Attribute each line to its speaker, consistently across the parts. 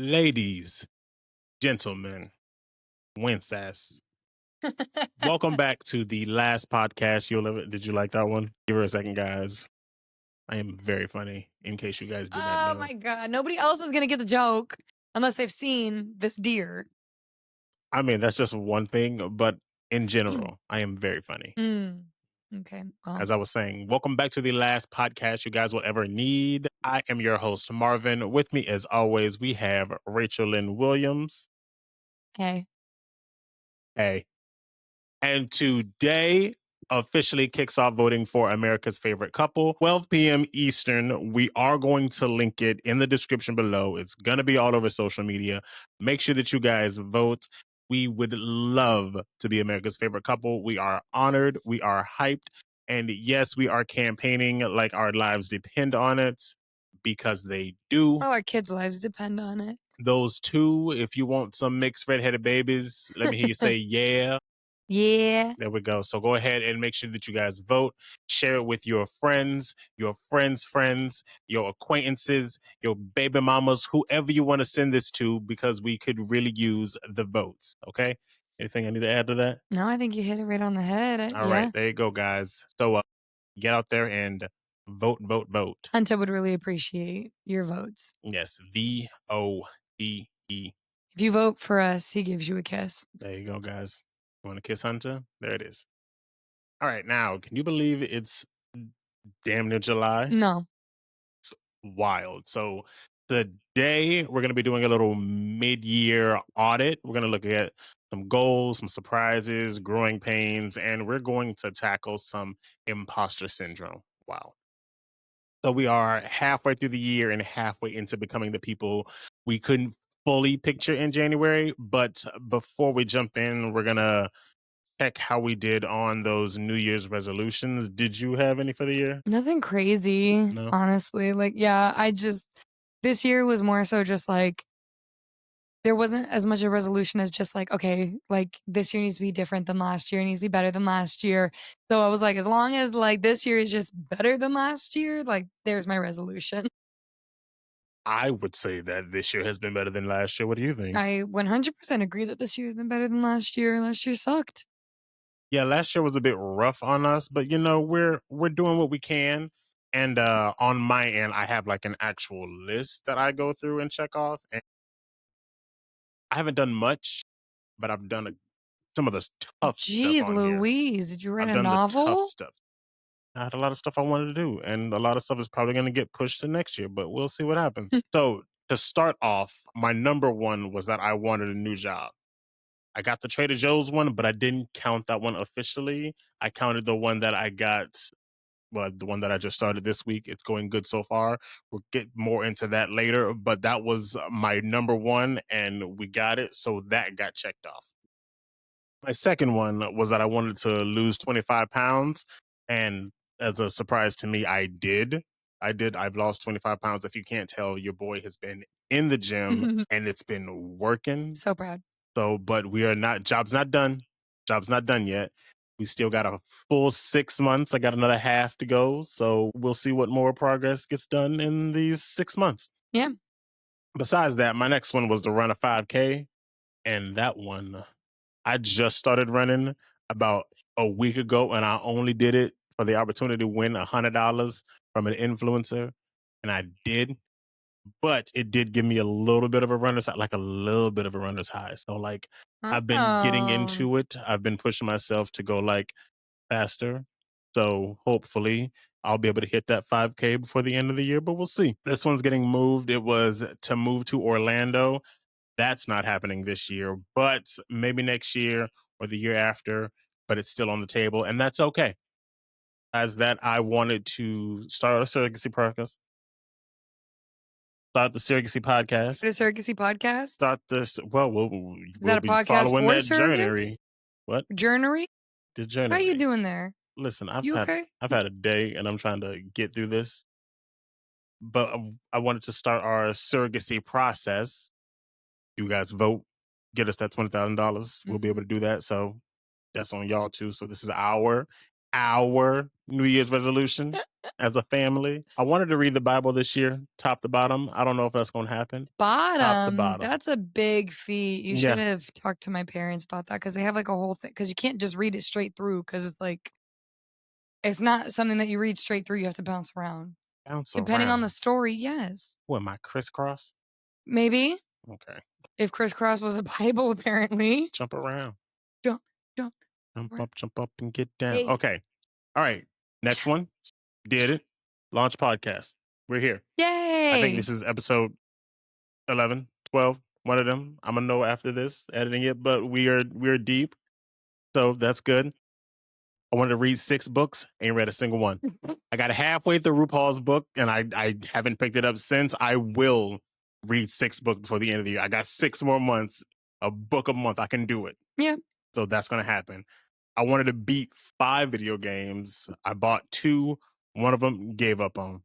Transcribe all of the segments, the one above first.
Speaker 1: Ladies, gentlemen, Wincess, welcome back to the last podcast. Did you like that one? Give her a second, guys. I am very funny, in case you guys did not
Speaker 2: Oh
Speaker 1: know.
Speaker 2: my god, nobody else is gonna get the joke unless they've seen this deer.
Speaker 1: I mean, that's just one thing, but in general, I am very funny.
Speaker 2: Mm. Okay, well,
Speaker 1: As I was saying, welcome back to the last podcast you guys will ever need. I am your host, Marvin. With me, as always, we have Rachel Lynn Williams.
Speaker 2: hey.
Speaker 1: Hey. And today officially kicks off voting for America's favorite couple. 12 p.m. Eastern. We are going to link it in the description below. It's going to be all over social media. Make sure that you guys vote. We would love to be America's favorite couple. We are honored. We are hyped. And yes, we are campaigning like our lives depend on it because they do.
Speaker 2: Oh, our kids' lives depend on it.
Speaker 1: Those two, if you want some mixed red-headed babies, let me hear you say yeah.
Speaker 2: Yeah.
Speaker 1: There we go. So go ahead and make sure that you guys vote. Share it with your friends, friends, your acquaintances, your baby mamas, whoever you want to send this to, because we could really use the votes. Okay. Anything I need to add to that?
Speaker 2: No, I think you hit it right on the head.
Speaker 1: All right.
Speaker 2: Yeah.
Speaker 1: There you go, guys. So get out there and vote, vote, vote.
Speaker 2: Hunter would really appreciate your votes.
Speaker 1: Yes. VOTE.
Speaker 2: If you vote for us, he gives you a kiss.
Speaker 1: There you go, guys. You want to kiss Hunter? There it is. All right. Now, can you believe it's damn near July?
Speaker 2: No.
Speaker 1: Wild. So today we're going to be doing a little mid-year audit. We're going to look at some goals, some surprises, growing pains, and we're going to tackle some imposter syndrome. Wow. So we are halfway through the year and halfway into becoming the people we couldn't fully picture in January. But before we jump in, we're going to check how we did on those New Year's resolutions. Did you have any for the year?
Speaker 2: Nothing crazy,
Speaker 1: No.
Speaker 2: honestly. Like, yeah, this year was more so just like, there wasn't as much a resolution as just like, okay, like this year needs to be different than last year, it needs to be better than last year. So I was like, as long as like this year is just better than last year, like there's my resolution.
Speaker 1: I would say that this year has been better than last year. What do you think?
Speaker 2: I 100% agree that this year has been better than last year. Last year sucked.
Speaker 1: Yeah, last year was a bit rough on us, but we're doing what we can. And on my end, I have like an actual list that I go through and check off. And I haven't done much, but I've done some of the tough stuff
Speaker 2: Jeez
Speaker 1: on here.
Speaker 2: Louise, did you write
Speaker 1: I've
Speaker 2: a
Speaker 1: done the tough
Speaker 2: novel?
Speaker 1: stuff. I had a lot of stuff I wanted to do, and a lot of stuff is probably going to get pushed to next year, but we'll see what happens. So to start off, my number one was that I wanted a new job. I got the Trader Joe's one, but I didn't count that one officially. I counted the one that I got, well, the one that I just started this week. It's going good so far. We'll get more into that later, but that was my number one, and we got it. So that got checked off. My second one was that I wanted to lose 25 pounds. And as a surprise to me, I did. I've lost 25 pounds. If you can't tell, your boy has been in the gym and it's been working.
Speaker 2: So proud.
Speaker 1: So, but we are not, job's not done. Job's not done yet. We still got a full 6 months. I got another half to go. So we'll see what more progress gets done in these 6 months.
Speaker 2: Yeah.
Speaker 1: Besides that, my next one was to run a 5K. And that one, I just started running about a week ago, and I only did it for the opportunity to win $100 from an influencer. And I did, but it did give me a little bit of a runner's high, like a little bit of a runner's high. So like I've been getting
Speaker 2: Oh.
Speaker 1: into it. I've been pushing myself to go like faster. So hopefully I'll be able to hit that 5K before the end of the year, but we'll see. This one's getting moved. It was to move to Orlando. That's not happening this year, but maybe next year or the year after, but it's still on the table, and that's okay. As that, I wanted to start a surrogacy podcast, start the surrogacy podcast,
Speaker 2: The surrogacy podcast?
Speaker 1: start this. Well, we'll
Speaker 2: Is
Speaker 1: we'll
Speaker 2: that a
Speaker 1: be
Speaker 2: podcast
Speaker 1: following
Speaker 2: for
Speaker 1: that
Speaker 2: surrogates?
Speaker 1: journey. What
Speaker 2: Journery?
Speaker 1: the
Speaker 2: How you
Speaker 1: journey?
Speaker 2: doing there?
Speaker 1: Listen,
Speaker 2: You okay?
Speaker 1: I've had a day, and I'm trying to get through this. But I wanted to start our surrogacy process. You guys vote, get us that $20,000. We'll be able to do that. So that's on y'all too. So this is our our New Year's resolution as a family. I wanted to read the Bible this year, top to bottom. I don't know if that's going to happen. Top to
Speaker 2: Bottom,
Speaker 1: bottom.
Speaker 2: that's a big feat. You should
Speaker 1: Yeah,
Speaker 2: have talked to my parents about that because they have, like, a whole thing. Because you can't just read it straight through because it's, like it's not something that you read straight through, you have to bounce around.
Speaker 1: bounce
Speaker 2: Depending on the
Speaker 1: around.
Speaker 2: story, yes.
Speaker 1: What am I, crisscross?
Speaker 2: Maybe
Speaker 1: Okay,
Speaker 2: if crisscross was a Bible, apparently.
Speaker 1: jump around.
Speaker 2: Jump, jump, around.
Speaker 1: Jump up, and get down.
Speaker 2: Hey.
Speaker 1: Okay, all right. Next one, did it. Launch podcast. We're here. I think
Speaker 2: Yay!
Speaker 1: this is episode 11, 12. One of them. I'm gonna know after this editing it, but we're deep, so that's good. I wanted to read 6 books, ain't read a single one. I got halfway through RuPaul's book, and I haven't picked it up since. I will read 6 books before the end of the year. I got 6 more months, a book a month. I can do it.
Speaker 2: Yeah.
Speaker 1: So that's gonna happen. I wanted to beat 5 video games. I bought 2. One of them gave up on.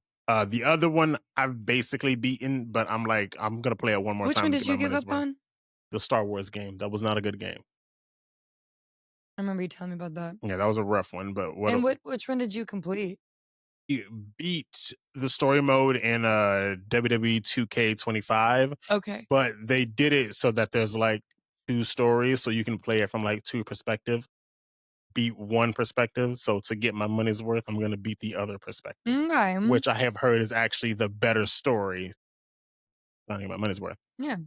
Speaker 1: The other one I've basically beaten, but I'm like, I'm gonna play it one more
Speaker 2: Which one
Speaker 1: time to
Speaker 2: did
Speaker 1: get my
Speaker 2: you give
Speaker 1: money's
Speaker 2: up
Speaker 1: worth.
Speaker 2: on?
Speaker 1: The Star Wars game. That was not a good game.
Speaker 2: I remember you telling me about that.
Speaker 1: Yeah, that was a rough one. But
Speaker 2: And which one did you complete?
Speaker 1: beat the story mode in WWE 2K25,
Speaker 2: Okay.
Speaker 1: but they did it so that there's like 2 stories, so you can play it from like 2 perspectives. Beat one perspective, so to get my money's worth, I'm gonna beat the other perspective,
Speaker 2: Okay.
Speaker 1: which I have heard is actually the better story. Not get my money's worth.
Speaker 2: Yeah.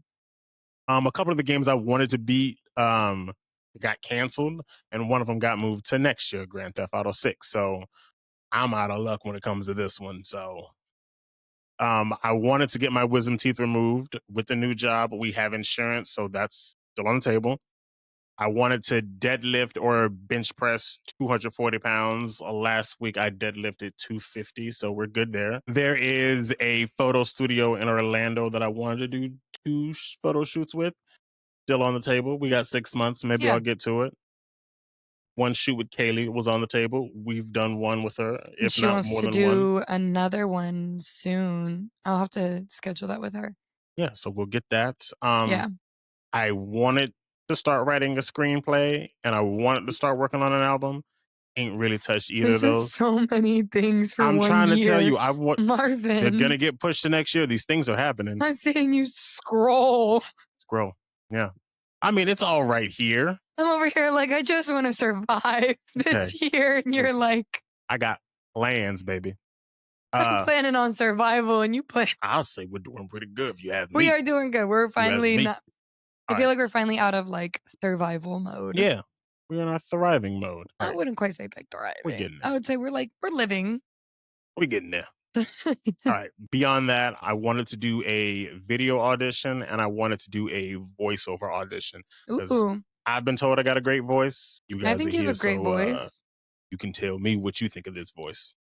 Speaker 1: A couple of the games I wanted to beat got canceled, and one of them got moved to next year, Grand Theft Auto 6. So I'm out of luck when it comes to this one. So I wanted to get my wisdom teeth removed with the new job. We have insurance, so that's still on the table. I wanted to deadlift or bench press 240 pounds. Last week I deadlifted 250, so we're good there. There is a photo studio in Orlando that I wanted to do 2 photo shoots with. Still on the table. We got 6 months. Maybe
Speaker 2: Yeah.
Speaker 1: I'll get to it. One shoot with Kaylee was on the table. We've done one with her,
Speaker 2: And
Speaker 1: if
Speaker 2: she
Speaker 1: not
Speaker 2: wants
Speaker 1: more
Speaker 2: to
Speaker 1: than one.
Speaker 2: do another one soon. I'll have to schedule that with her.
Speaker 1: Yeah, so we'll get that.
Speaker 2: Yeah.
Speaker 1: I wanted to start writing a screenplay and I wanted to start working on an album. Ain't really touched either of
Speaker 2: This is
Speaker 1: those.
Speaker 2: so many things for
Speaker 1: I'm
Speaker 2: one
Speaker 1: trying to tell
Speaker 2: year.
Speaker 1: you, I want they're
Speaker 2: Marvin,
Speaker 1: gonna get pushed to next year. These things are happening.
Speaker 2: I'm seeing you scroll.
Speaker 1: Scroll. Yeah. I mean, it's all right here.
Speaker 2: I'm over here like, I just want to survive
Speaker 1: Okay.
Speaker 2: this year. And you're
Speaker 1: Listen,
Speaker 2: like,
Speaker 1: I got plans, baby.
Speaker 2: I'm
Speaker 1: Uh,
Speaker 2: planning on survival. And you put,
Speaker 1: I'll say we're doing pretty good if you ask
Speaker 2: we
Speaker 1: me.
Speaker 2: are doing good. We're
Speaker 1: You ask
Speaker 2: finally
Speaker 1: me.
Speaker 2: not, I
Speaker 1: All
Speaker 2: feel
Speaker 1: right.
Speaker 2: like we're finally out of like survival mode.
Speaker 1: Yeah. We're in our thriving mode. All
Speaker 2: I
Speaker 1: right.
Speaker 2: wouldn't quite say like
Speaker 1: We're
Speaker 2: thriving.
Speaker 1: getting
Speaker 2: I
Speaker 1: there.
Speaker 2: would say we're like, we're living.
Speaker 1: We're getting there. All right. Beyond that, I wanted to do a video audition and I wanted to do a voiceover audition because
Speaker 2: Ooh,
Speaker 1: I've been told I got a great voice. You
Speaker 2: I
Speaker 1: guys are
Speaker 2: think you have
Speaker 1: here,
Speaker 2: a great
Speaker 1: so
Speaker 2: voice.
Speaker 1: you can tell me what you think of this voice.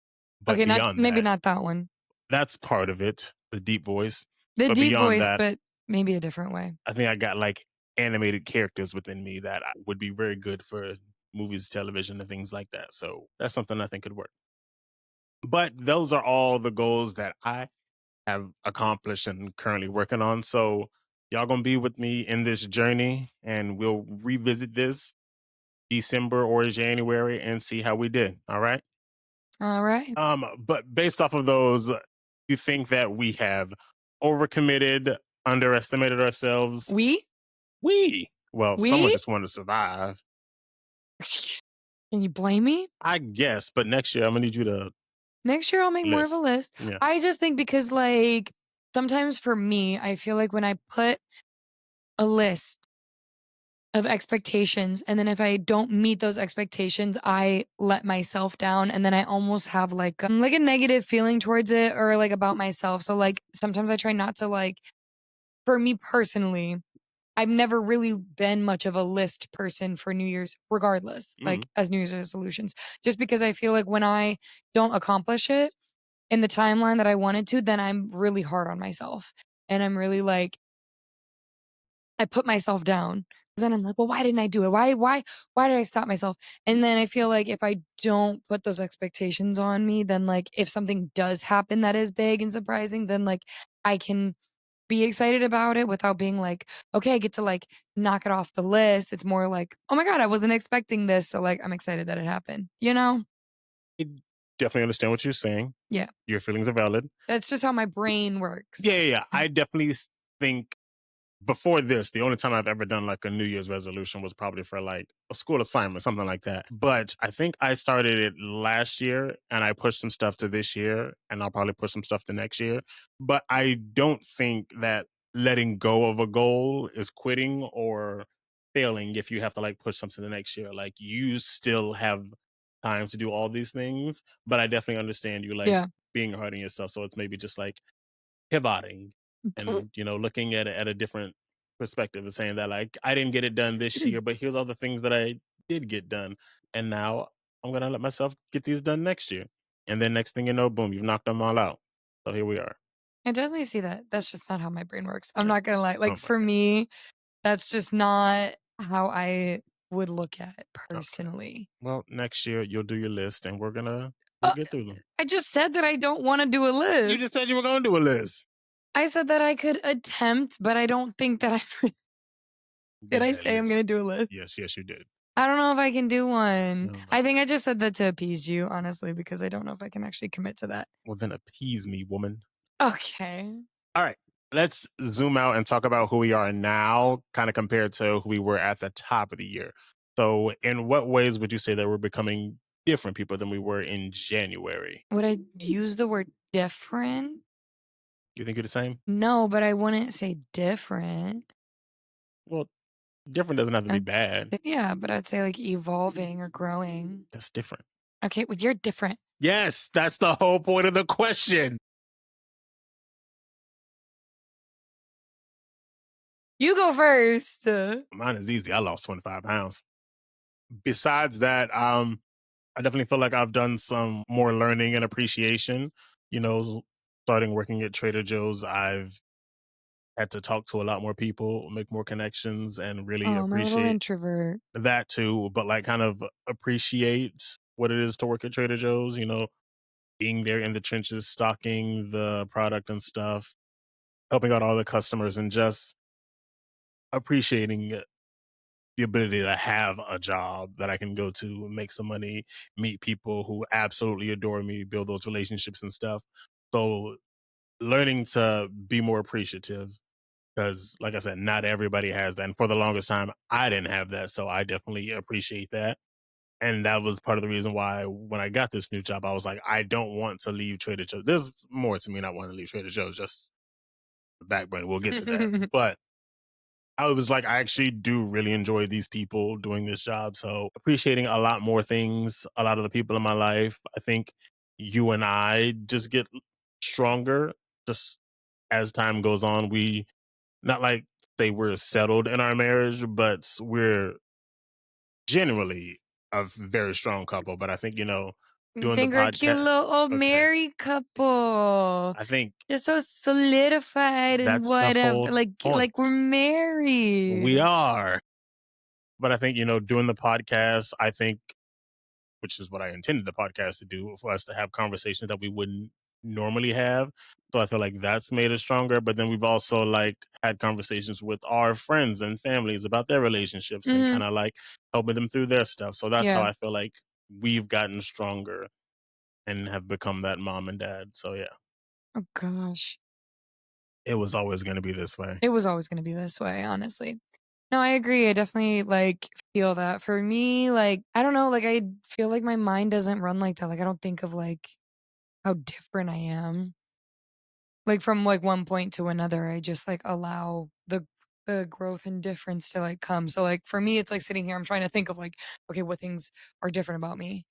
Speaker 1: But
Speaker 2: Okay, not
Speaker 1: beyond
Speaker 2: maybe
Speaker 1: that,
Speaker 2: not that one.
Speaker 1: that's part of it, the deep voice.
Speaker 2: The
Speaker 1: But
Speaker 2: deep
Speaker 1: beyond
Speaker 2: voice,
Speaker 1: that,
Speaker 2: but maybe a different way.
Speaker 1: I think I got like animated characters within me that would be very good for movies, television, and things like that. So that's something I think could work. But those are all the goals that I have accomplished and currently working on. So y'all gonna be with me in this journey and we'll revisit this December or January and see how we did. All right.
Speaker 2: All right.
Speaker 1: But based off of those, you think that we have overcommitted, underestimated ourselves?
Speaker 2: We?
Speaker 1: Well, someone
Speaker 2: We?
Speaker 1: just wanted to survive.
Speaker 2: Can you blame me?
Speaker 1: I guess, but next year I'm gonna need you to
Speaker 2: Next year, I'll make more of a
Speaker 1: list.
Speaker 2: list.
Speaker 1: Yeah.
Speaker 2: I just think because, like, sometimes for me, I feel like when I put a list of expectations and then if I don't meet those expectations, I let myself down and then I almost have like a negative feeling towards it or like about myself. So like sometimes I try not to like for me personally, I've never really been much of a list person for New Year's, regardless,
Speaker 1: Mm,
Speaker 2: like as New Year's resolutions, just because I feel like when I don't accomplish it in the timeline that I wanted to, then I'm really hard on myself. And I'm really like, I put myself down. 'Cause then I'm like, well, why didn't I do it? Why did I stop myself? And then I feel like if I don't put those expectations on me, then like if something does happen that is big and surprising, then like I can be excited about it without being like, okay, I get to like knock it off the list. It's more like, oh my God, I wasn't expecting this. So like I'm excited that it happened, you know?
Speaker 1: I definitely understand what you're saying.
Speaker 2: Yeah.
Speaker 1: Your feelings are valid.
Speaker 2: That's just how my brain works.
Speaker 1: Yeah, yeah, yeah. I definitely think before this, the only time I've ever done like a New Year's resolution was probably for like a school assignment, something like that. But I think I started it last year and I pushed some stuff to this year and I'll probably push some stuff to next year. But I don't think that letting go of a goal is quitting or failing if you have to like push something to the next year. Like you still have time to do all these things, but I definitely understand you like
Speaker 2: Yeah.
Speaker 1: being hard on yourself. So it's maybe just like pivoting and looking at it at a different perspective and saying that like I didn't get it done this year, but here's all the things that I did get done, and now I'm gonna let myself get these done next year, and then next thing you know, boom, you've knocked them all out. So here we are.
Speaker 2: I definitely see that. That's just not how my brain works. I'm
Speaker 1: Yeah.
Speaker 2: not gonna lie.
Speaker 1: Oh
Speaker 2: Like
Speaker 1: my
Speaker 2: for me, that's just not how I would look at it
Speaker 1: god. Okay.
Speaker 2: personally.
Speaker 1: Well, next year you'll do your list, and we'll
Speaker 2: Uh,
Speaker 1: get through them.
Speaker 2: I just said that I don't want to do a
Speaker 1: You
Speaker 2: list.
Speaker 1: just said you were gonna do a list.
Speaker 2: I said that I could attempt, but I don't think that I did. I
Speaker 1: Yeah.
Speaker 2: say I'm
Speaker 1: Yes.
Speaker 2: gonna do a list?
Speaker 1: Yes. Yes. You did.
Speaker 2: I don't know if I can do one.
Speaker 1: Oh my
Speaker 2: I think
Speaker 1: god.
Speaker 2: I just said that to appease you, honestly, because I don't know if I can actually commit to that.
Speaker 1: Well, then appease me, woman.
Speaker 2: Okay.
Speaker 1: All right. Let's zoom out and talk about who we are now, kind of compared to who we were at the top of the year. So, in what ways would you say that we're becoming different people than we were in January?
Speaker 2: Would I use the word different?
Speaker 1: You think you're the same?
Speaker 2: No, but I wouldn't say different.
Speaker 1: Well, different doesn't have to be bad.
Speaker 2: Yeah, but I'd say like evolving or growing.
Speaker 1: That's different.
Speaker 2: Okay, well, you're different.
Speaker 1: Yes, that's the whole point of the question.
Speaker 2: You go first.
Speaker 1: Mine is easy. I lost 25 pounds. Besides that, I definitely feel like I've done some more learning and appreciation. Starting working at Trader Joe's, I've had to talk to a lot more people, make more connections, and really
Speaker 2: Oh, my little
Speaker 1: appreciate
Speaker 2: introvert.
Speaker 1: that too. But like, kind of appreciate what it is to work at Trader Joe's. Being there in the trenches, stocking the product and stuff, helping out all the customers, and just appreciating the ability to have a job that I can go to, make some money, meet people who absolutely adore me, build those relationships and stuff. So learning to be more appreciative because, like I said, not everybody has that. And for the longest time, I didn't have that. So I definitely appreciate that. And that was part of the reason why when I got this new job, I was like, I don't want to leave Trader Joe's. There's more to me not wanting to leave Trader Joe's, just the backbone. We'll get to that. But I was like, I actually do really enjoy these people doing this job. So appreciating a lot more things, a lot of the people in my life. I think you and I just get stronger just as time goes on. We not like say we're settled in our marriage, but we're generally a very strong couple. But I think,
Speaker 2: I
Speaker 1: doing the
Speaker 2: think we're a cute
Speaker 1: podcast.
Speaker 2: little old
Speaker 1: Okay.
Speaker 2: married couple.
Speaker 1: I think
Speaker 2: Just so solidified and
Speaker 1: that's the
Speaker 2: whatever.
Speaker 1: whole
Speaker 2: Like
Speaker 1: point.
Speaker 2: we're
Speaker 1: We
Speaker 2: married.
Speaker 1: are. But I think, doing the podcast, I think, which is what I intended the podcast to do, for us to have conversations that we wouldn't normally have. So I feel like that's made us stronger. But then we've also like had conversations with our friends and families about their relationships and
Speaker 2: Hmm.
Speaker 1: kind of like helping them through their stuff. So that's how
Speaker 2: Yeah.
Speaker 1: I feel like we've gotten stronger and have become that mom and dad. So yeah,
Speaker 2: Oh gosh.
Speaker 1: it was always going to be this way.
Speaker 2: It was always gonna be this way, honestly. No, I agree. I definitely like feel that. For me, like, I don't know, like I feel like my mind doesn't run like that. Like I don't think of like how different I am. Like from like one point to another, I just like allow the growth and difference to like come. So like for me, it's like sitting here, I'm trying to think of like, okay, what things are different about me.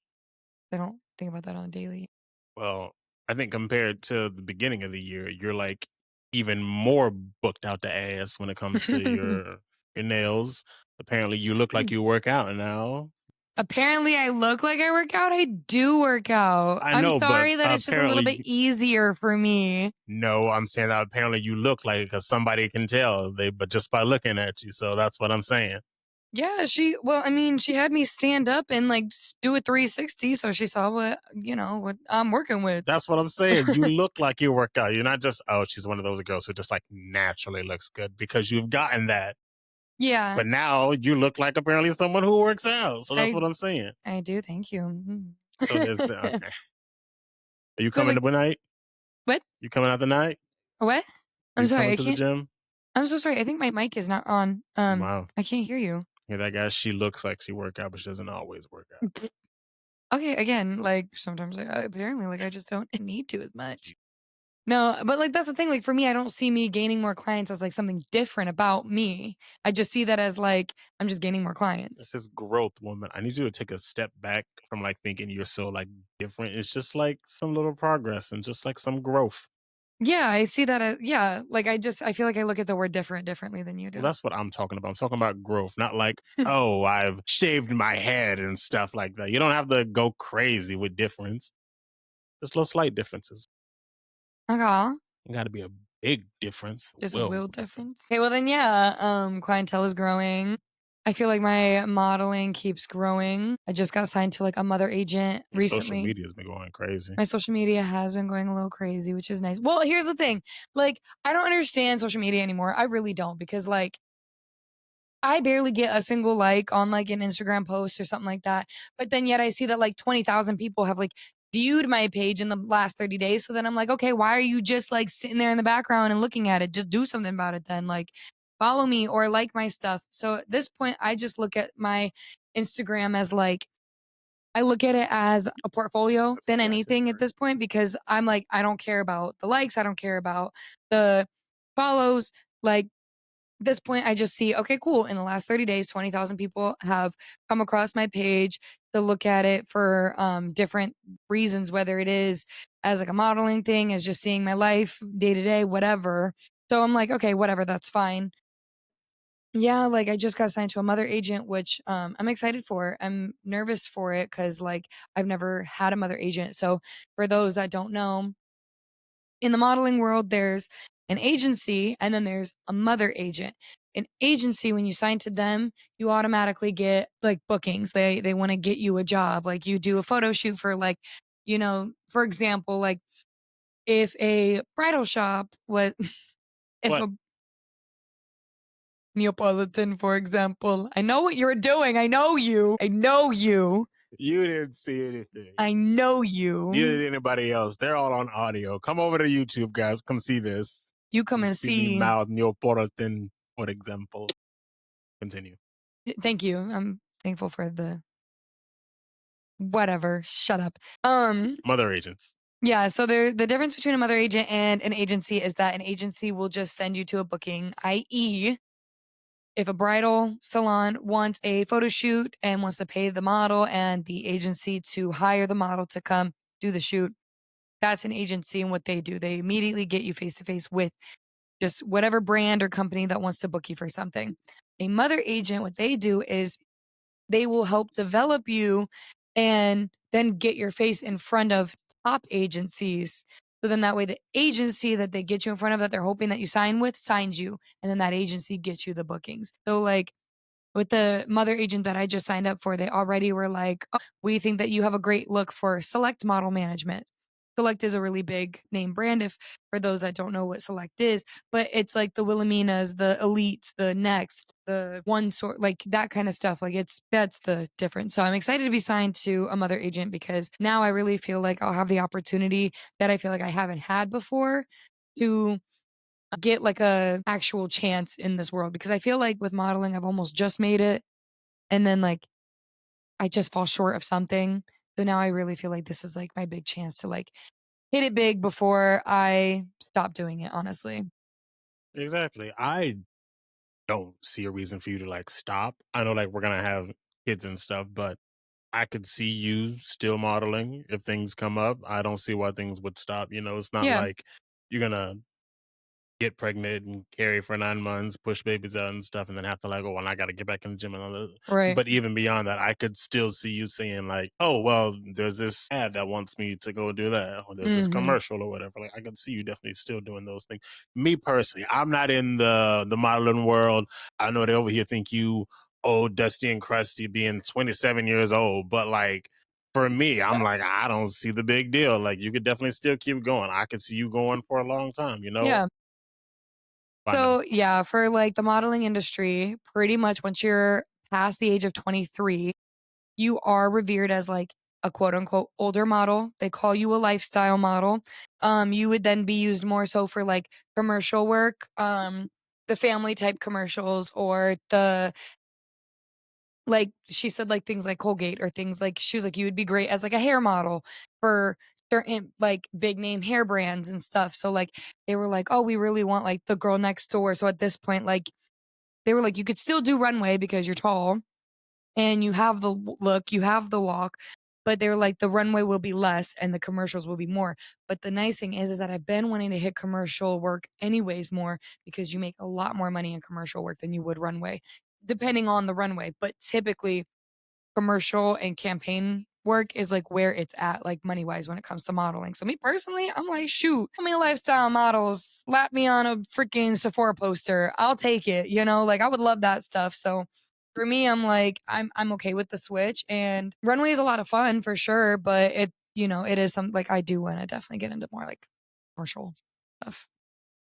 Speaker 2: I don't think about that on a daily.
Speaker 1: Well, I think compared to the beginning of the year, you're like even more booked out the ass when it comes to your nails. Apparently, you look like you work out now.
Speaker 2: Apparently, I look like I work out. I do work out.
Speaker 1: I
Speaker 2: I'm
Speaker 1: know, but
Speaker 2: sorry that it's just a little bit
Speaker 1: apparently,
Speaker 2: easier for me.
Speaker 1: no. I'm saying that apparently you look like it because somebody can tell but just by looking at you. So that's what I'm saying.
Speaker 2: Yeah, well, I mean, she had me stand up and like do a 360, so she saw what I'm working with.
Speaker 1: That's what I'm saying. You look like you work out. You're not just, oh, she's one of those girls who just like naturally looks good because you've gotten that.
Speaker 2: Yeah,
Speaker 1: But now you look like apparently someone who works out. So that's
Speaker 2: I
Speaker 1: what I'm saying.
Speaker 2: I do. Thank you. Mhm.
Speaker 1: So there's the okay. Are you
Speaker 2: But,
Speaker 1: coming
Speaker 2: like
Speaker 1: tonight?
Speaker 2: what?
Speaker 1: You coming out tonight?
Speaker 2: What?
Speaker 1: Are
Speaker 2: I'm
Speaker 1: you
Speaker 2: sorry,
Speaker 1: coming
Speaker 2: I
Speaker 1: to the
Speaker 2: can't
Speaker 1: gym?
Speaker 2: I'm so sorry, I think my mic is not on.
Speaker 1: Wow.
Speaker 2: I can't hear you.
Speaker 1: Yeah, that guy, she looks like she work out, but she doesn't always work out.
Speaker 2: Okay, again, like, sometimes apparently, like, I just don't need to as much.
Speaker 1: Gee,
Speaker 2: No, but, like, that's the thing, like, for me, I don't see me gaining more clients as, like, something different about me. I just see that as, like, I'm just gaining more
Speaker 1: this
Speaker 2: clients.
Speaker 1: is growth, woman. I need you to take a step back from like thinking you're so like different. It's just like some little progress and just like some growth.
Speaker 2: Yeah, I see that as yeah, like, I feel like I look at the word different differently than you
Speaker 1: Well,
Speaker 2: do.
Speaker 1: that's what I'm talking about. I'm talking about growth, not like, oh, I've shaved my head and stuff like that. You don't have to go crazy with difference. Just little slight differences.
Speaker 2: Okay.
Speaker 1: It got to be a big difference.
Speaker 2: Just a
Speaker 1: Will
Speaker 2: will
Speaker 1: difference.
Speaker 2: difference. Okay, well then, yeah, clientele is growing. I feel like my modeling keeps growing. I just got signed to like a mother agent
Speaker 1: Your social
Speaker 2: recently.
Speaker 1: media's been going crazy.
Speaker 2: My social media has been going a little crazy, which is nice. Well, here's the thing. Like, I don't understand social media anymore. I really don't because like I barely get a single like on like an Instagram post or something like that. But then yet I see that like 20,000 people have like viewed my page in the last 30 days. So then I'm like, okay, why are you just like sitting there in the background and looking at it? Just do something about it then. Like follow me or like my stuff. So at this point, I just look at my Instagram as like, I look at it as a portfolio
Speaker 1: That's
Speaker 2: than
Speaker 1: exactly
Speaker 2: anything at
Speaker 1: right.
Speaker 2: this point because I'm like, I don't care about the likes. I don't care about the follows. Like, this point, I just see, okay, cool. In the last 30 days, 20,000 people have come across my page to look at it for different reasons, whether it is as like a modeling thing, as just seeing my life day to day, whatever. So I'm like, okay, whatever, that's fine. Yeah, like I just got signed to a mother agent, which I'm excited for. I'm nervous for it because like I've never had a mother agent. So for those that don't know, in the modeling world, there's an agency and then there's a mother agent. An agency, when you sign to them, you automatically get like bookings. They want to get you a job. Like you do a photo shoot for like, for example, like if a bridal shop was if
Speaker 1: What?
Speaker 2: a Neapolitan, for example. I know what you're doing. I know you. I know you.
Speaker 1: You didn't see anything.
Speaker 2: I know
Speaker 1: Neither
Speaker 2: you.
Speaker 1: did anybody else. They're all on audio. Come over to YouTube, guys. Come see this.
Speaker 2: You come
Speaker 1: Come
Speaker 2: and
Speaker 1: see me
Speaker 2: see.
Speaker 1: mouth Neapolitan, for example. Continue.
Speaker 2: Thank you. I'm thankful for the whatever. Shut up.
Speaker 1: Mother agents.
Speaker 2: Yeah, so the difference between a mother agent and an agency is that an agency will just send you to a booking, i.e., if a bridal salon wants a photo shoot and wants to pay the model and the agency to hire the model to come do the shoot, that's an agency and what they do. They immediately get you face to face with just whatever brand or company that wants to book you for something. A mother agent, what they do is they will help develop you and then get your face in front of top agencies. So then that way the agency that they get you in front of that they're hoping that you sign with signs you and then that agency gets you the bookings. So like with the mother agent that I just signed up for, they already were like, "Oh, we think that you have a great look for Select model management." Select is a really big name brand if for those that don't know what Select is, but it's like the Wilhelminas, the Elites, the Next, the one sort like that kind of stuff. Like that's the difference. So I'm excited to be signed to a mother agent because now I really feel like I'll have the opportunity that I feel like I haven't had before to get like a actual chance in this world because I feel like with modeling I've almost just made it and then like I just fall short of something. So now I really feel like this is like my big chance to like hit it big before I stop doing it, honestly.
Speaker 1: Exactly. I don't see a reason for you to like stop. I know like we're gonna have kids and stuff, but I could see you still modeling if things come up. I don't see why things would stop. You know, it's not
Speaker 2: Yeah,
Speaker 1: like you're gonna get pregnant and carry for 9 months, push babies out and stuff, and then have to like, oh, and I got to get back in the gym and all that.
Speaker 2: right.
Speaker 1: But even beyond that, I could still see you saying like, oh, well, there's this ad that wants me to go do that, or there's this
Speaker 2: Mhm.
Speaker 1: commercial or whatever. Like, I could see you definitely still doing those things. Me personally, I'm not in the modeling world. I know they over here think you old, dusty, and crusty, being 27 years old, but like. For me, I'm like, I don't see the big deal. Like, you could definitely still keep going. I could see you going for a long time, you know?
Speaker 2: Yeah.
Speaker 1: I know.
Speaker 2: So, yeah, for like the modeling industry, pretty much once you're past the age of 23, you are revered as like a quote unquote older model. They call you a lifestyle model. You would then be used more so for like commercial work, the family type commercials or the like she said like things like Colgate or things like she was like you would be great as like a hair model for certain like big name hair brands and stuff. So like they were like, "Oh, we really want like the girl next door." So at this point like they were like you could still do runway because you're tall and you have the look, you have the walk, but they were like the runway will be less and the commercials will be more. But the nice thing is that I've been wanting to hit commercial work anyways more because you make a lot more money in commercial work than you would runway, depending on the runway. But typically commercial and campaign work is like where it's at, like money wise when it comes to modeling. So me personally, I'm like, shoot, how many lifestyle models slap me on a freaking Sephora poster? I'll take it, you know, like I would love that stuff. So for me, I'm like, I'm okay with the switch and runway is a lot of fun for sure, but it, you know, it is some like I do want to definitely get into more like commercial stuff.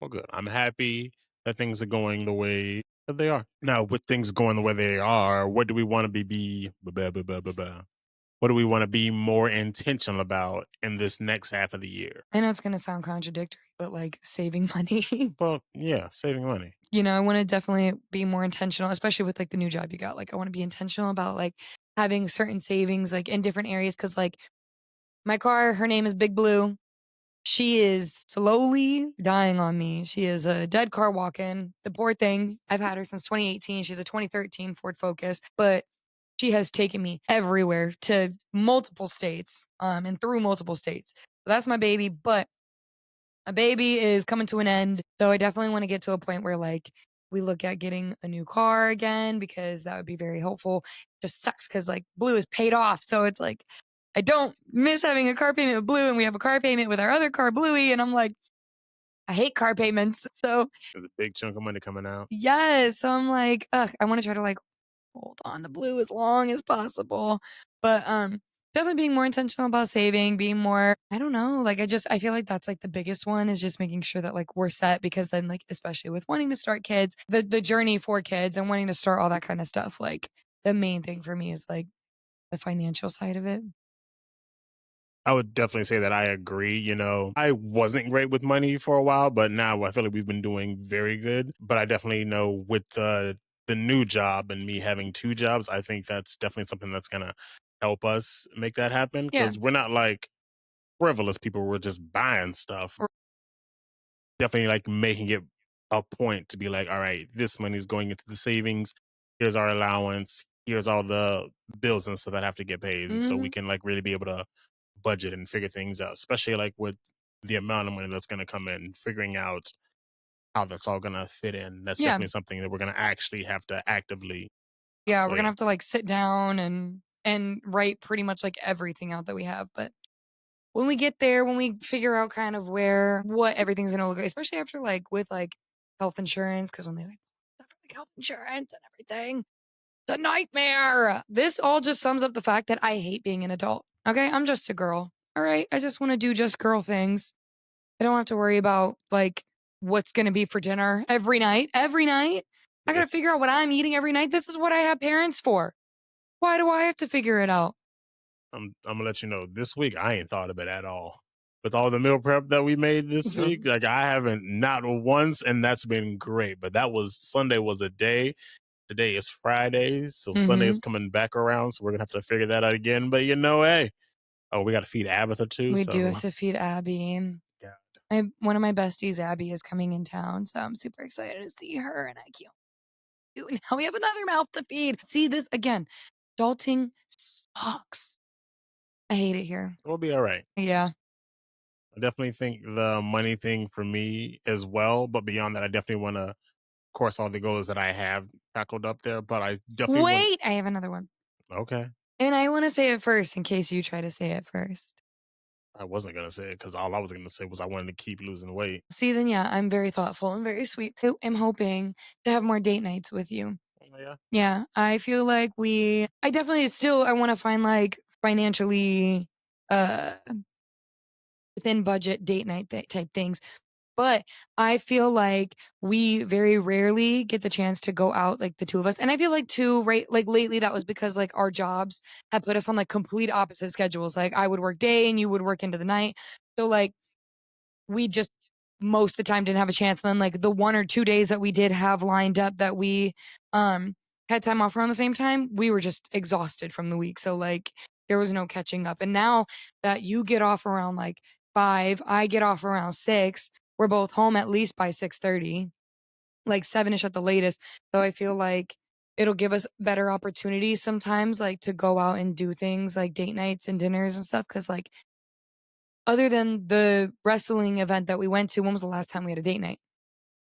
Speaker 1: Well, good. I'm happy that things are going the way that they are. Now, with things going the way they are, what do we want to blah, blah, blah, blah, blah. What do we want to be more intentional about in this next half of the year?
Speaker 2: I know it's gonna sound contradictory, but like saving money.
Speaker 1: Well, yeah, saving money.
Speaker 2: You know, I wanna definitely be more intentional, especially with, like, the new job you got, like, I wanna be intentional about, like, having certain savings, like, in different areas. Cause like, my car, her name is Big Blue. She is slowly dying on me. She is a dead car walking. The poor thing, I've had her since 2018. She's a 2013 Ford Focus, but she has taken me everywhere to multiple states, and through multiple states. That's my baby, but my baby is coming to an end, so I definitely wanna get to a point where, like, we look at getting a new car again because that would be very helpful. Just sucks because like, Blue is paid off, so it's like, I don't miss having a car payment with Blue, and we have a car payment with our other car, Bluey, and I'm like, I hate car payments. So,
Speaker 1: There's a big chunk of money coming out.
Speaker 2: yes, so I'm like, ugh, I wanna try to, like, hold on to Blue as long as possible. But, definitely being more intentional about saving, being more I don't know, like, I feel like that's, like, the biggest one is just making sure that, like, we're set because then, like, especially with wanting to start kids, the journey for kids and wanting to start all that kinda stuff, like, the main thing for me is, like, the financial side of it.
Speaker 1: I would definitely say that I agree. You know, I wasn't great with money for a while, but now I feel like we've been doing very good. But I definitely know with the new job and me having two jobs, I think that's definitely something that's gonna help us make that happen
Speaker 2: Yeah.
Speaker 1: because we're not like frivolous people. We're just buying stuff.
Speaker 2: R
Speaker 1: Definitely like making it a point to be like, all right, this money is going into the savings. Here's our allowance. Here's all the bills and stuff that have to get paid. And so we
Speaker 2: Mhm.
Speaker 1: can like really be able to budget and figure things out, especially like with the amount of money that's going to come in, figuring out how that's all going to fit in. That's
Speaker 2: Yeah.
Speaker 1: definitely something that we're going to actually have to actively.
Speaker 2: Yeah,
Speaker 1: So
Speaker 2: we're gonna
Speaker 1: yeah,
Speaker 2: have to, like, sit down and write pretty much, like, everything out that we have, but when we get there, when we figure out kind of where what everything's gonna look like, especially after, like, with, like, health insurance, because when they, like, stuff like health insurance and everything, it's a nightmare. This all just sums up the fact that I hate being an adult, okay? I'm just a girl, alright? I just wanna do just girl things. I don't have to worry about, like, what's gonna be for dinner every night. Every night? I gotta
Speaker 1: this
Speaker 2: figure out what I'm eating every night. This is what I have parents for. Why do I have to figure it out?
Speaker 1: I'm gonna let you know this week I ain't thought of it at all. With all the meal prep that we made this
Speaker 2: Yeah.
Speaker 1: week, like I haven't not once, and that's been great. But that was Sunday was a day. Today is Friday, so Sunday is
Speaker 2: Mhm.
Speaker 1: coming back around. So we're gonna have to figure that out again. But you know, hey, oh, we got to feed Abatha too.
Speaker 2: We do have
Speaker 1: So
Speaker 2: to feed Abby.
Speaker 1: yeah,
Speaker 2: One of my besties, Abby, is coming in town, so I'm super excited to see her, and I can't wait. Now we have another mouth to feed. See this again. Adulting sucks. I hate it here.
Speaker 1: we'll be all right.
Speaker 2: Yeah.
Speaker 1: I definitely think the money thing for me as well, but beyond that, I definitely want to, of course, all the goals that I have tackled up there. But I definitely want.
Speaker 2: Wait, I have another one.
Speaker 1: Okay,
Speaker 2: And I want to say it first in case you try to say it first.
Speaker 1: I wasn't gonna say it because all I was gonna say was I wanted to keep losing weight.
Speaker 2: See, then yeah, I'm very thoughtful and very sweet. I am hoping to have more date nights with you.
Speaker 1: Oh, yeah,
Speaker 2: Yeah, I feel like I definitely still I want to find like financially uh within budget date night type things. But I feel like we very rarely get the chance to go out, like, the 2 of us, and I feel like too, right, like, lately that was because, like, our jobs have put us on, like, complete opposite schedules, like, I would work day and you would work into the night. So, like, we just most of the time didn't have a chance, and then, like, the 1 or 2 days that we did have lined up that we, um, had time off around the same time, we were just exhausted from the week, so, like, there was no catching up, and now that you get off around, like, 5, I get off around 6, we're both home at least by 6:30, like, 7-ish at the latest, so I feel like it'll give us better opportunities sometimes, like, to go out and do things like date nights and dinners and stuff. Because like, other than the wrestling event that we went to, when was the last time we had a date night?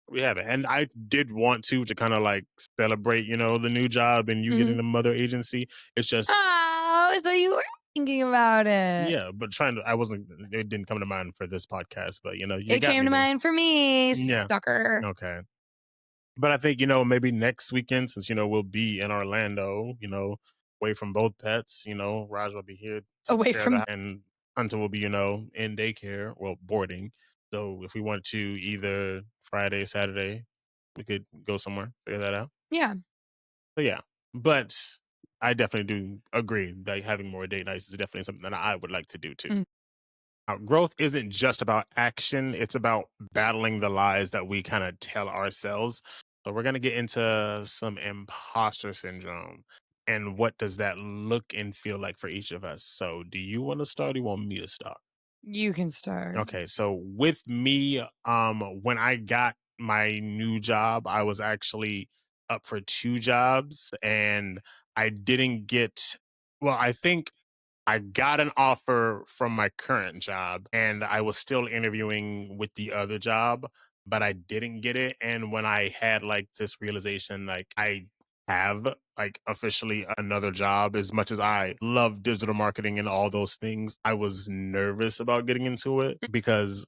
Speaker 1: We haven't. And I did want to kind of like celebrate, the new job and you getting
Speaker 2: Mhm.
Speaker 1: the mother agency. It's just
Speaker 2: Oh, so you were thinking about it.
Speaker 1: yeah, but trying to I wasn't it didn't come to mind for this podcast, but you
Speaker 2: It
Speaker 1: got
Speaker 2: came
Speaker 1: me
Speaker 2: to
Speaker 1: there.
Speaker 2: mind for me,
Speaker 1: Yeah.
Speaker 2: sucker.
Speaker 1: Okay. But I think, maybe next weekend, since, we'll be in Orlando, away from both pets, Raj will be here taking
Speaker 2: Away
Speaker 1: care of the
Speaker 2: from
Speaker 1: and Hunter will be, in daycare, well, boarding. So if we want to either Friday, Saturday, we could go somewhere, figure that out.
Speaker 2: yeah.
Speaker 1: So yeah. But I definitely do agree that having more date nights is definitely something that I would like to do too.
Speaker 2: Mm.
Speaker 1: Growth isn't just about action, it's about battling the lies that we kind of tell ourselves. So, we're going to get into some imposter syndrome and what does that look and feel like for each of us. So, do you want to start or do you want me to start?
Speaker 2: You can start.
Speaker 1: Okay, so with me, when I got my new job, I was actually up for two jobs and I didn't get, well, I think I got an offer from my current job and I was still interviewing with the other job, but I didn't get it. And when I had like this realization, like I have like officially another job, as much as I love digital marketing and all those things, I was nervous about getting into it because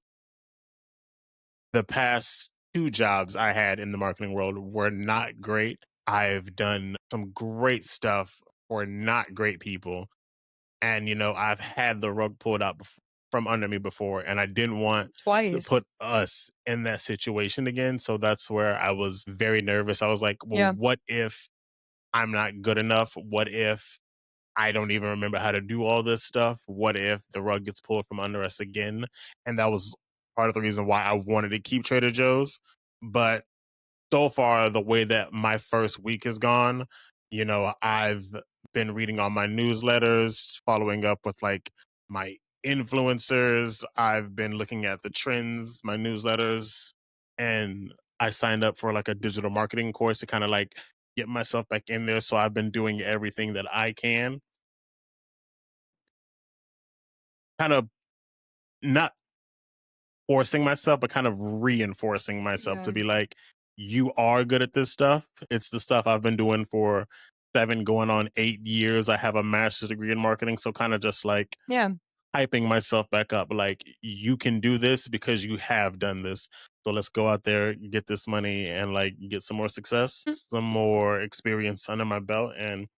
Speaker 1: the past two jobs I had in the marketing world were not great. I've done some great stuff for not great people and I've had the rug pulled out from under me before and I didn't want to
Speaker 2: Twice.
Speaker 1: put us in that situation again, so that's where I was very nervous. I was like, well,
Speaker 2: Yeah.
Speaker 1: what if I'm not good enough? What if I don't even remember how to do all this stuff? What if the rug gets pulled from under us again? And that was part of the reason why I wanted to keep Trader Joe's. But so far the way that my first week has gone, I've been reading all my newsletters, following up with like my influencers. I've been looking at the trends, my newsletters, and I signed up for like a digital marketing course to kind of like get myself back in there. So I've been doing everything that I can, kind of not forcing myself, but kind of reinforcing myself to
Speaker 2: Yeah.
Speaker 1: be like, you are good at this stuff. It's the stuff I've been doing for 7 going on 8 years. I have a master's degree in marketing. So kind of just like
Speaker 2: Yeah.
Speaker 1: hyping myself back up. Like you can do this because you have done this. So let's go out there, get this money and like get some more success,
Speaker 2: Mm.
Speaker 1: some more experience under my belt and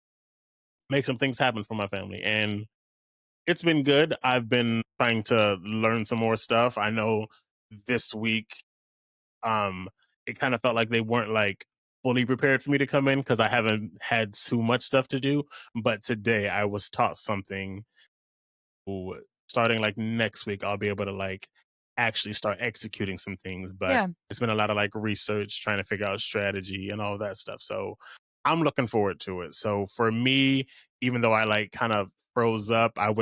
Speaker 1: make some things happen for my family. And it's been good. I've been trying to learn some more stuff. I know this week, um, it kind of felt like they weren't like fully prepared for me to come in because I haven't had too much stuff to do. But today I was taught something. Starting like next week, I'll be able to like actually start executing some things. But
Speaker 2: Yeah.
Speaker 1: it's been a lot of like research, trying to figure out strategy and all that stuff. So I'm looking forward to it. So for me, even though I like kind of froze up, I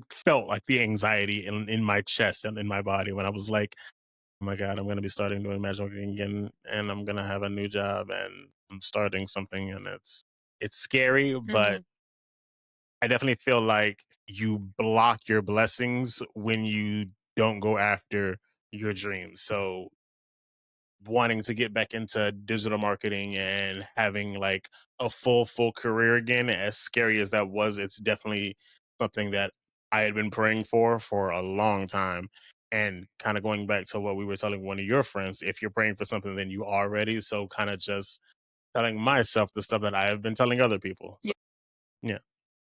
Speaker 1: felt like the anxiety in my chest and in my body when I was like, oh my God, I'm gonna be starting doing magic again and I'm gonna have a new job and I'm starting something and it's scary, but
Speaker 2: Mhm.
Speaker 1: I definitely feel like you block your blessings when you don't go after your dreams. So wanting to get back into digital marketing and having like a full career again, as scary as that was, it's definitely something that I had been praying for a long time. And kind of going back to what we were telling one of your friends, if you're praying for something, then you are ready. So kind of just telling myself the stuff that I have been telling other people. So
Speaker 2: Yeah.
Speaker 1: yeah.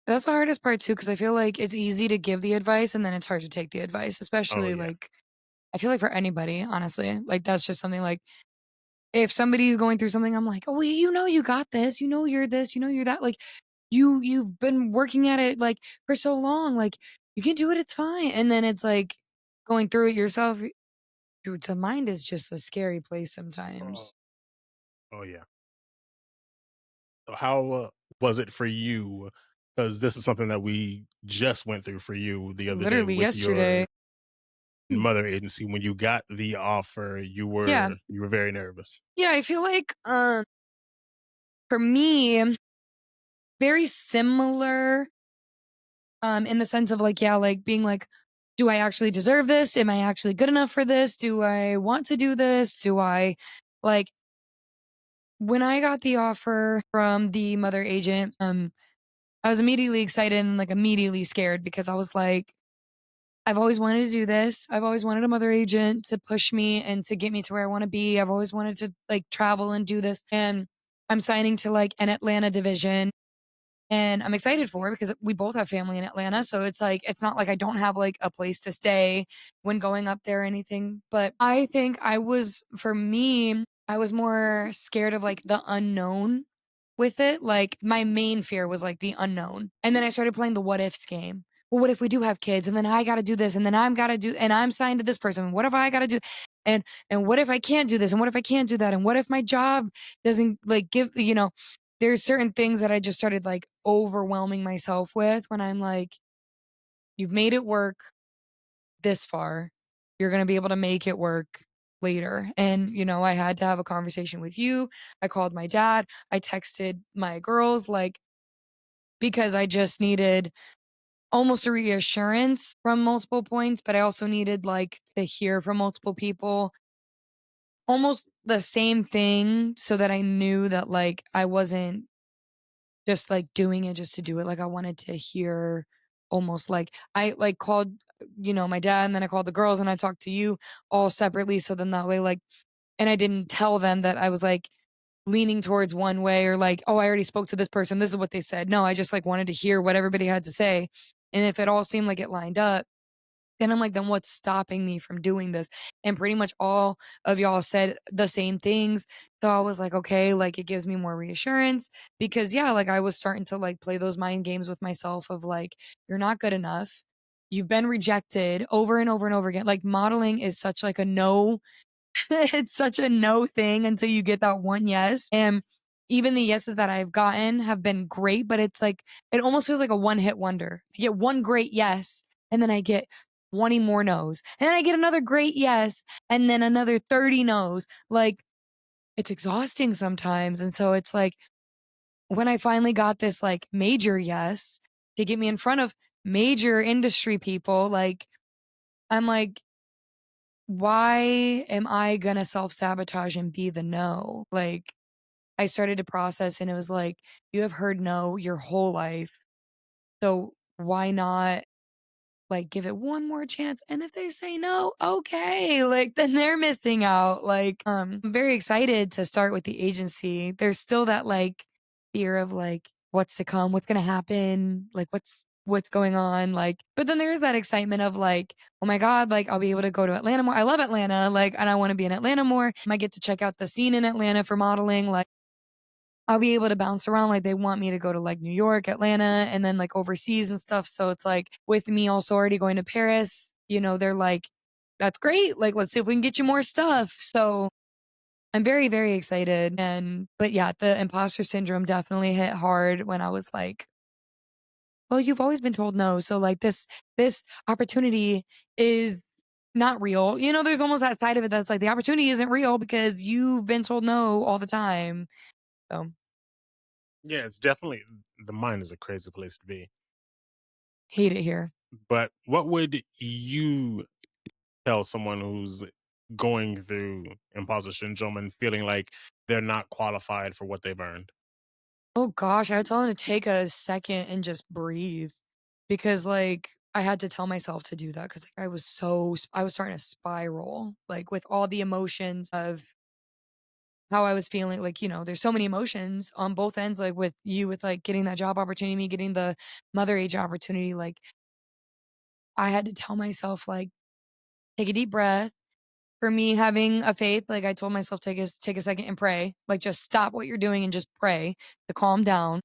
Speaker 2: That's the hardest part too, because I feel like it's easy to give the advice and then it's hard to take the advice,
Speaker 1: Oh
Speaker 2: especially
Speaker 1: yeah.
Speaker 2: like I feel like for anybody, honestly, like that's just something like if somebody's going through something, I'm like, "Oh, you know you got this. You know you're this. You know you're that." Like you've been working at it like for so long. Like you can do it. It's fine. And then it's like going through it yourself. Dude, the mind is just a scary place
Speaker 1: Oh,
Speaker 2: sometimes.
Speaker 1: oh yeah. So how was it for you? Because this is something that we just went through for you the other day
Speaker 2: Literally
Speaker 1: with
Speaker 2: yesterday.
Speaker 1: your mother agency. When you got the offer,
Speaker 2: Yeah.
Speaker 1: you were very nervous.
Speaker 2: Yeah, I feel like for me, very similar in the sense of like, yeah, like being like, do I actually deserve this? Am I actually good enough for this? Do I want to do this? Do I like when I got the offer from the mother agent, I was immediately excited and like immediately scared because I was like, I've always wanted to do this. I've always wanted a mother agent to push me and to get me to where I want to be. I've always wanted to like travel and do this. And I'm signing to like an Atlanta division and I'm excited for it because we both have family in Atlanta. So it's like, it's not like I don't have like a place to stay when going up there or anything. But I think for me, I was more scared of like the unknown with it. Like my main fear was like the unknown. And then I started playing the what ifs game. Well, what if we do have kids and then I got to do this and then I'm got to do, and I'm signed to this person. What if I got to do, and, and what if I can't do this? And what if I can't do that? And what if my job doesn't like give, there's certain things that I just started like overwhelming myself with when I'm like, you've made it work this far. You're going to be able to make it work later. And, I had to have a conversation with you. I called my dad. I texted my girls, like, because I just needed almost a reassurance from multiple points, but I also needed like to hear from multiple people almost the same thing so that I knew that like I wasn't just, like, doing it just to do it, like, I wanted to hear almost like I, like, called, my dad, and then I called the girls, and I talked to you all separately, so then that way, like and I didn't tell them that I was, like, leaning towards one way or, like, "Oh, I already spoke to this person, this is what they said." No, I just, like, wanted to hear what everybody had to say, and if it all seemed like it lined up, then I'm like, then what's stopping me from doing this? And pretty much all of y'all said the same things. So I was like, okay, like it gives me more reassurance because yeah, like I was starting to like play those mind games with myself of like, you're not good enough. You've been rejected over and over and over again. Like modeling is such like a no it's such a no thing until you get that one yes. And even the yeses that I've gotten have been great, but it's like it almost feels like a one hit wonder. I get one great yes, and then I get 20 more no's. And then I get another great yes, and then another 30 no's. Like it's exhausting sometimes. And so it's like when I finally got this like major yes to get me in front of major industry people, like I'm like, why am I gonna self-sabotage and be the no? Like, I started to process and it was like, you have heard no your whole life. So why not like give it one more chance? And if they say no, okay, like then they're missing out. Like, I'm very excited to start with the agency. There's still that like fear of like what's to come, what's gonna happen, like what's going on. Like, but then there's that excitement of like, oh my God, like I'll be able to go to Atlanta more. I love Atlanta, like, and I want to be in Atlanta more. I might get to check out the scene in Atlanta for modeling. Like I'll be able to bounce around, like, they want me to go to, like, New York, Atlanta, and then, like, overseas and stuff, so it's, like, with me also already going to Paris, they're like, "That's great, like, let's see if we can get you more stuff," so I'm very, very excited, but yeah, the imposter syndrome definitely hit hard when I was like, "Well, you've always been told no, so, like, this opportunity is not real," there's almost that side of it that's like, the opportunity isn't real because you've been told no all the time, so
Speaker 1: Yeah, it's definitely the mind is a crazy place to be.
Speaker 2: hate it here.
Speaker 1: But what would you tell someone who's going through imposter syndrome and feeling like they're not qualified for what they've earned?
Speaker 2: Oh gosh, I would tell him to take a second and just breathe because like I had to tell myself to do that because like I was starting to spiral like with all the emotions of how I was feeling like there's so many emotions on both ends like with you with like getting that job opportunity me getting the mother age opportunity like I had to tell myself like take a deep breath for me having a faith, like I told myself, take a second and pray. Like just stop what you're doing and just pray to calm down.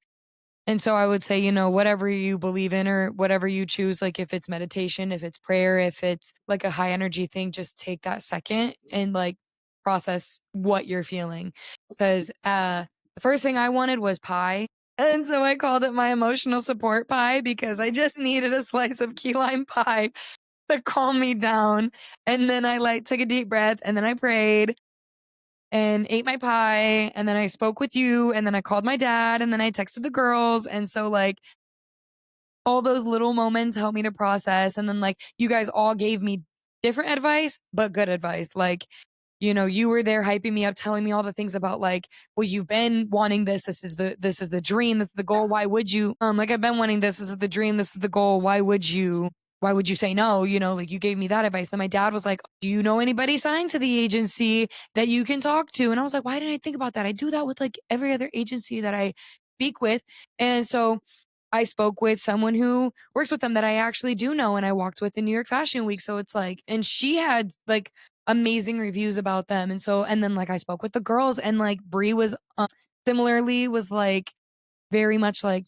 Speaker 2: And so I would say, whatever you believe in or whatever you choose, like if it's meditation, if it's prayer, if it's like a high energy thing, just take that second and like process what you're feeling. Because the first thing I wanted was pie. And so I called it my emotional support pie because I just needed a slice of key lime pie to calm me down. And then I like took a deep breath and then I prayed and ate my pie, and then I spoke with you, and then I called my dad, and then I texted the girls, and so, like, all those little moments helped me to process, and then, like, you guys all gave me different advice, but good advice, like, you were there hyping me up, telling me all the things about, like, "Well, you've been wanting this, this is the dream, this is the goal, why would you?" Like, "I've been wanting this is the dream, this is the goal, why would you say no?" Like, you gave me that advice. Then my dad was like, "Do you know anybody signed to the agency that you can talk to?" And I was like, "Why didn't I think about that? I do that with, like, every other agency that I speak with." And so I spoke with someone who works with them that I actually do know and I walked with in New York Fashion Week. So it's like and she had, like, amazing reviews about them. And then, like, I spoke with the girls and, like, Bree was, similarly was, like, very much like,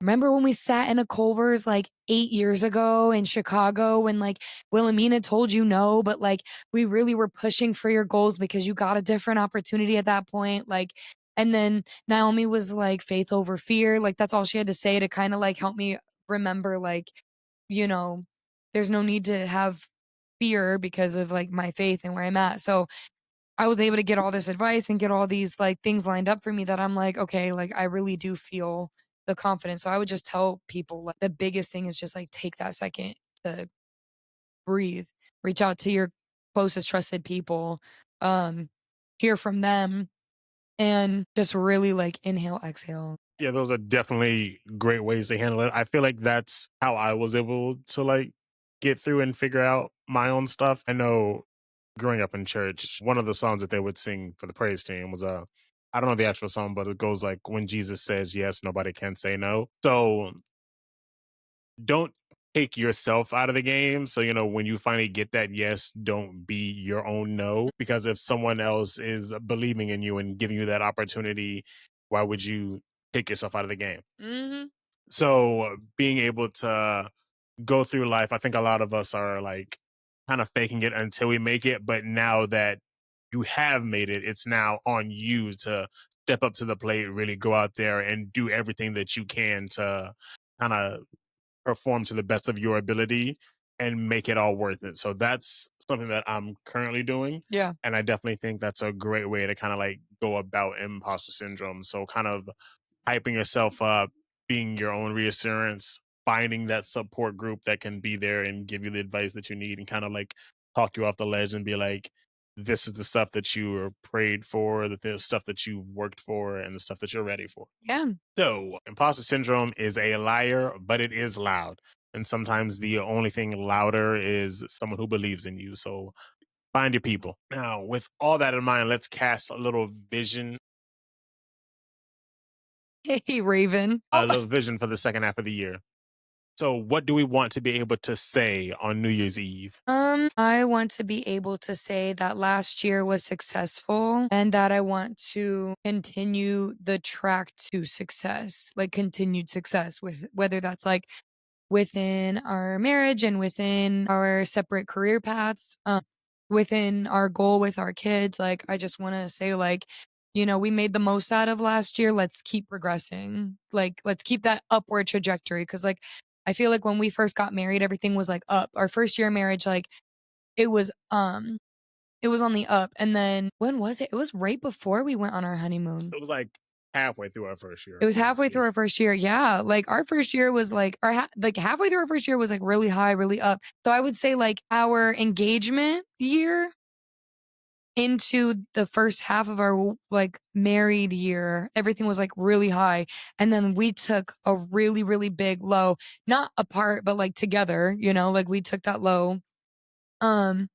Speaker 2: "Remember when we sat in a Culver's, like, 8 years ago in Chicago when, like, Wilhelmina told you no, but, like, we really were pushing for your goals because you got a different opportunity at that point," like and then Naomi was like, "Faith over fear," like, that's all she had to say to kinda, like, help me remember, like, you know, there's no need to have fear because of, like, my faith and where I'm at, so I was able to get all this advice and get all these, like, things lined up for me that I'm like, "Okay, like, I really do feel the confidence." So I would just tell people, like, the biggest thing is just, like, take that second to breathe, reach out to your closest trusted people, um, hear from them, and just really, like, inhale, exhale.
Speaker 1: Yeah, those are definitely great ways to handle it. I feel like that's how I was able to like get through and figure out my own stuff. I know growing up in church, one of the songs that they would sing for the praise team was I don't know the actual song, but it goes like when Jesus says yes, nobody can say no. So don't take yourself out of the game. So, when you finally get that yes, don't be your own no. Because if someone else is believing in you and giving you that opportunity, why would you take yourself out of the game?
Speaker 2: Mhm.
Speaker 1: So being able to go through life, I think a lot of us are like kind of faking it until we make it. But now that you have made it, it's now on you to step up to the plate, really go out there and do everything that you can to kind of perform to the best of your ability and make it all worth it. So that's something that I'm currently doing.
Speaker 2: Yeah.
Speaker 1: And I definitely think that's a great way to kind of like go about imposter syndrome. So kind of hyping yourself up, being your own reassurance, finding that support group that can be there and give you the advice that you need and kind of like talk you off the ledge and be like, this is the stuff that you were prayed for, that there's stuff that you've worked for, and the stuff that you're ready for.
Speaker 2: Yeah.
Speaker 1: So, imposter syndrome is a liar, but it is loud. And sometimes the only thing louder is someone who believes in you. So, find your people. Now, with all that in mind, let's cast
Speaker 2: Hey, Raven.
Speaker 1: a
Speaker 2: Oh.
Speaker 1: little vision for the second half of the year. So, what do we want to be able to say on New Year's Eve?
Speaker 2: I want to be able to say that last year was successful and that I want to continue the track to success, like continued success with whether that's like within our marriage and within our separate career paths, within our goal with our kids. Like, I just want to say, like, we made the most out of last year. Let's keep progressing. Like, let's keep that upward trajectory. Cause, like, I feel like when we first got married, everything was like up. Our first year of marriage, like, it was, it was on the up. And then when was it? It was right before we went on our honeymoon.
Speaker 1: It was like halfway through our first year,
Speaker 2: It was halfway through
Speaker 1: honestly.
Speaker 2: our first year. Yeah, like, our first year was, like like, halfway through our first year was, like, really high, really up. So I would say, like, our engagement year into the first half of our, like, married year, everything was, like, really high, and then we took a really, really big low, not apart, but, like, together, like, we took that low, um,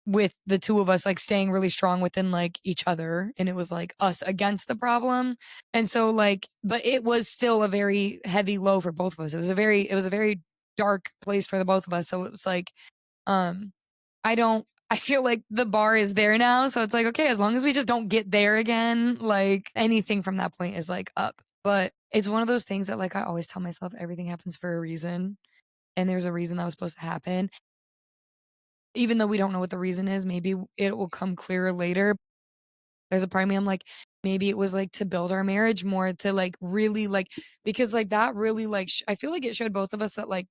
Speaker 2: with the 2 of us, like, staying really strong within, like, each other, and it was, like, us against the problem, and so, like but it was still a very heavy low for both of us. It was a very dark place for the both of us, so it was, like, um, I don't I feel like the bar is there now, so it's like, okay, as long as we just don't get there again, like, anything from that point is, like, up. But it's one of those things that, like, I always tell myself everything happens for a reason, and there's a reason that was supposed to happen. Even though we don't know what the reason is, maybe it will come clearer later. There's a part of me, I'm like, maybe it was, like, to build our marriage more, to, like, really, like because, like, that really, like, I feel like it showed both of us that, like,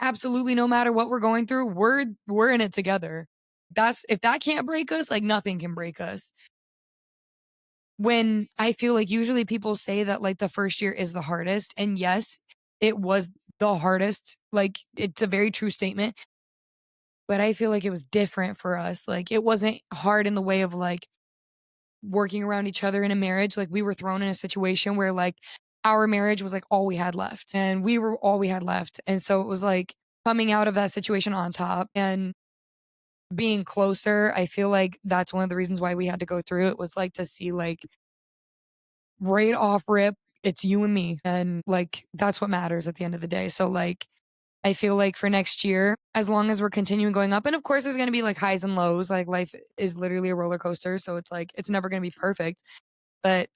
Speaker 2: absolutely no matter what we're going through, we're in it together. That's if that can't break us, like, nothing can break us. When I feel like usually people say that, like, the first year is the hardest, and yes, it was the hardest, like, it's a very true statement, but I feel like it was different for us, like, it wasn't hard in the way of, like, working around each other in a marriage, like, we were thrown in a situation where, like, our marriage was, like, all we had left, and we were all we had left, and so it was, like, coming out of that situation on top and being closer, I feel like that's one of the reasons why we had to go through it was, like, to see, like, right off rip, it's you and me, and, like, that's what matters at the end of the day, so, like, I feel like for next year, as long as we're continuing going up and of course there's gonna be, like, highs and lows, like, life is literally a roller coaster, so it's, like, it's never gonna be perfect, but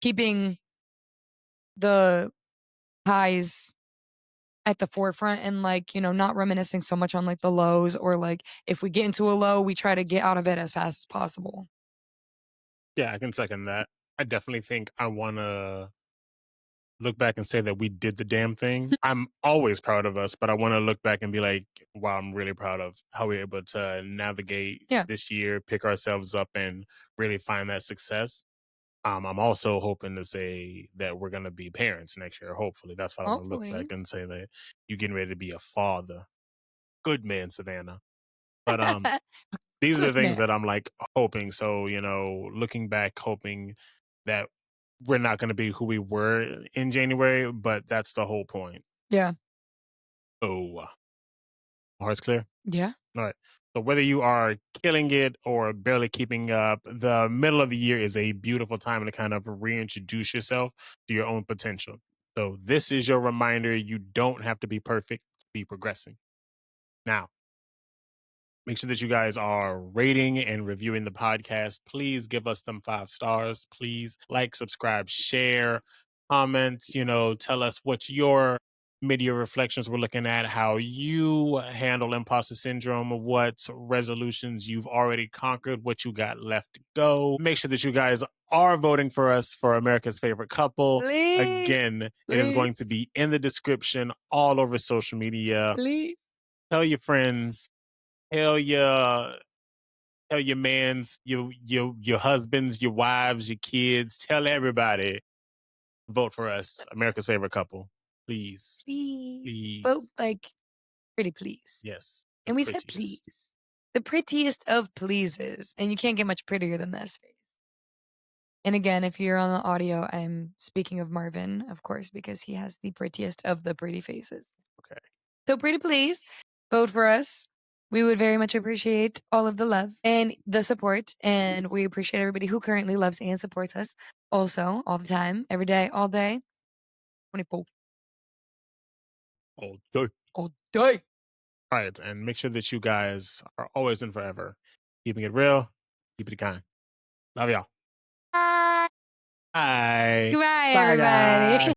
Speaker 2: keeping the highs at the forefront and, like, not reminiscing so much on, like, the lows or, like, if we get into a low, we try to get out of it as fast as possible.
Speaker 1: Yeah, I can second that. I definitely think I want to look back and say that we did the damn thing. I'm always proud of us, but I want to look back and be like, wow, I'm really proud of how we were able to navigate
Speaker 2: Yeah,
Speaker 1: this year, pick ourselves up, and really find that success. I'm also hoping to say that we're going to be parents next year. Hopefully, that's what I want to look back
Speaker 2: hopefully.
Speaker 1: and say that you're getting ready to be a father. Good man, Savannah. But these are the
Speaker 2: Good
Speaker 1: things
Speaker 2: man.
Speaker 1: that I'm like hoping. So, looking back, hoping that we're not going to be who we were in January, but that's the whole point.
Speaker 2: Yeah.
Speaker 1: Oh, heart's clear.
Speaker 2: Yeah.
Speaker 1: All right. So whether you are killing it or barely keeping up, the middle of the year is a beautiful time to kind of reintroduce yourself to your own potential. So this is your reminder you don't have to be perfect to be progressing. Now, make sure that you guys are rating and reviewing the podcast. Please give us them 5 stars. Please like, subscribe, share, comment, tell us what your mid-year reflections we're looking at, how you handle imposter syndrome, what resolutions you've already conquered, what you got left to go. Make sure that you guys are voting for us for America's favorite couple.
Speaker 2: Please,
Speaker 1: Again, it is going to
Speaker 2: please,
Speaker 1: be in the description all over social media.
Speaker 2: please.
Speaker 1: Tell your friends, tell your mans, your husbands, your wives, your kids. Tell everybody. Vote for us, America's favorite couple. Please.
Speaker 2: Please. Vote,
Speaker 1: Please.
Speaker 2: like, pretty please.
Speaker 1: Yes. The
Speaker 2: And we said please.
Speaker 1: prettiest.
Speaker 2: The prettiest of pleases, and you can't get much prettier than this face. And again, if you're on the audio, I'm speaking of Marvin, of course, because he has the prettiest of the pretty faces.
Speaker 1: Okay.
Speaker 2: So pretty please, vote for us. We would very much appreciate all of the love and the support, and we appreciate everybody who currently loves and supports us also all the time, every day, all day, 24
Speaker 1: Okay.
Speaker 2: all day.
Speaker 1: All right. And make sure that you guys are always and forever keeping it real, keeping it kind. Love y'all.
Speaker 2: Bye.
Speaker 1: Bye.
Speaker 2: Goodbye,
Speaker 1: Bye,
Speaker 2: everybody.
Speaker 1: guys.